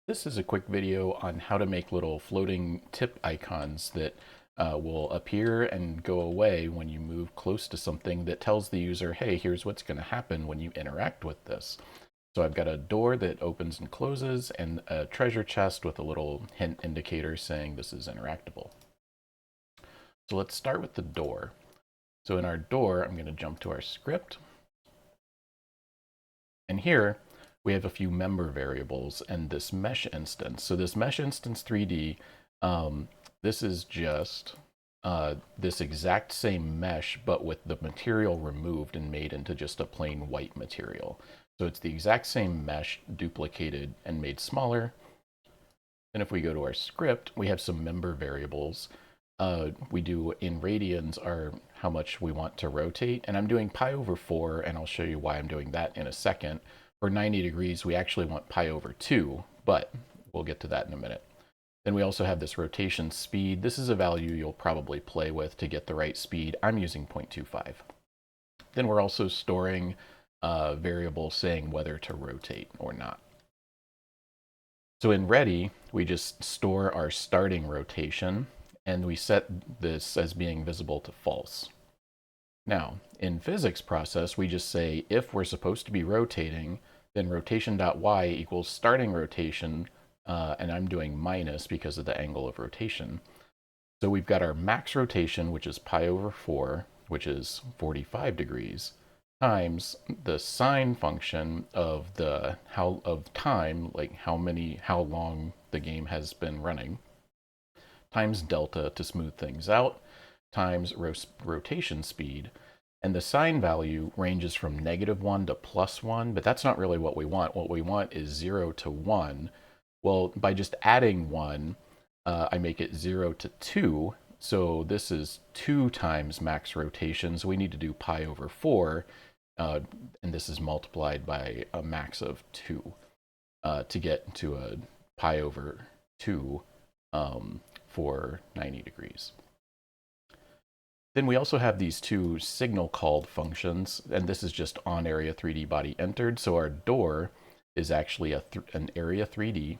This is a quick video on how to make little floating tip icons that will appear and go away when you move close to something that tells the user, hey, here's what's going to happen when you interact with this. So I've got a door that opens and closes and a treasure chest with a little hint indicator saying this is interactable. So let's start with the door. So in our door, I'm going to jump to our script. And here we have a few member variables and this mesh instance. So this mesh instance 3D, this is just this exact same mesh, but with the material removed and made into just a plain white material. So it's the exact same mesh duplicated and made smaller. And if we go to our script, we have some member variables. We do in radians are how much we want to rotate. And I'm doing pi over 4, and I'll show you why I'm doing that in a second. For 90 degrees, we actually want pi over 2, but we'll get to that in a minute. Then we also have this rotation speed. This is a value you'll probably play with to get the right speed. I'm using 0.25. Then we're also storing a variable saying whether to rotate or not. So in ready, we just store our starting rotation, and we set this as being visible to false. Now, in physics process, we just say if we're supposed to be rotating, then rotation.y equals starting rotation, and I'm doing minus because of the angle of rotation. So we've got our max rotation, which is pi over 4, which is 45 degrees, times the sine function of the time, like how long the game has been running, times delta to smooth things out, times rotation speed. And the sine value ranges from -1 to +1, but that's not really what we want. What we want is 0 to 1. Well, by just adding 1, I make it 0 to 2. So this is 2 times max rotation. So we need to do pi over 4. And this is multiplied by a max of 2 to get to a pi over 2 for 90 degrees. Then we also have these two signal called functions, and this is just on area 3D body entered. So our door is actually an area 3D.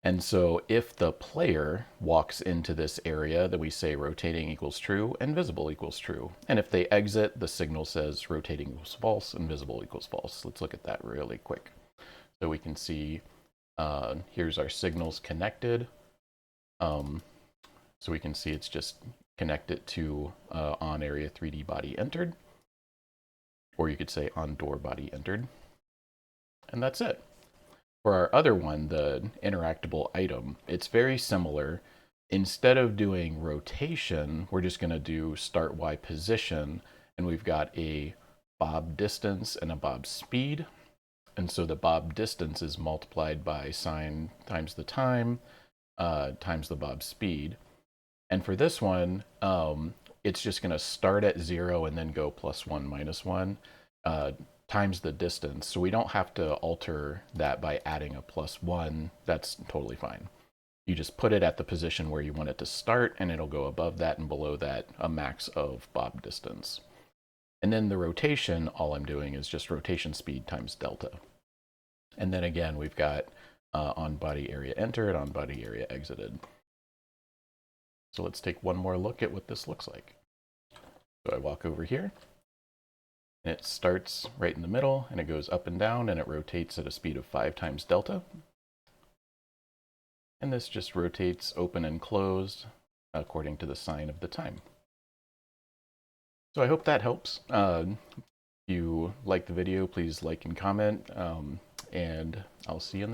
And so if the player walks into this area, then we say rotating equals true and visible equals true. And if they exit, the signal says rotating equals false and visible equals false. Let's look at that really quick. So we can see here's our signals connected. So we can see it's just connected to on area 3D body entered. Or you could say on door body entered. And that's it. For our other one, the interactable item, it's very similar. Instead of doing rotation, we're just going to do start Y position, and we've got a bob distance and a bob speed. And so the bob distance is multiplied by sine times the time times the bob speed. And for this one, it's just going to start at 0 and then go +1, -1. Times the distance. So we don't have to alter that by adding a +1. That's totally fine. You just put it at the position where you want it to start, and it'll go above that and below that a max of bob distance. And then the rotation, all I'm doing is just rotation speed times delta. And then again, we've got on body area entered, on body area exited. So let's take one more look at what this looks like. So I walk over here. And it starts right in the middle, and it goes up and down, and it rotates at a speed of 5 times delta. And this just rotates open and closed according to the sine of the time. So I hope that helps. If you like the video, please like and comment, and I'll see you in the